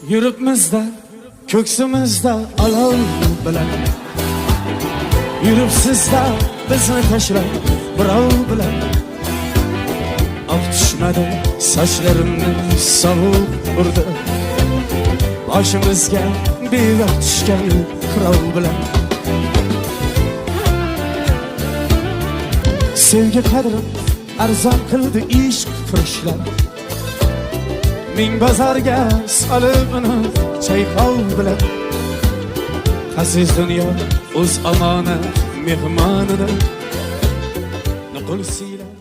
Yuribmizda, ko'ksimizda olov bilan. Yuribsizda bizni tashlab birov bilan. Oq tushmadi sochlarimni sovuq urdi. Boshimizga bevaqt tushgan qirov bilan. Sevgi qadri arzon qildi ishq firishlar. Ming bozorga solib uni chayqov bilan. Aziz dunyo o'z omonat mehmonida nuqul siylar.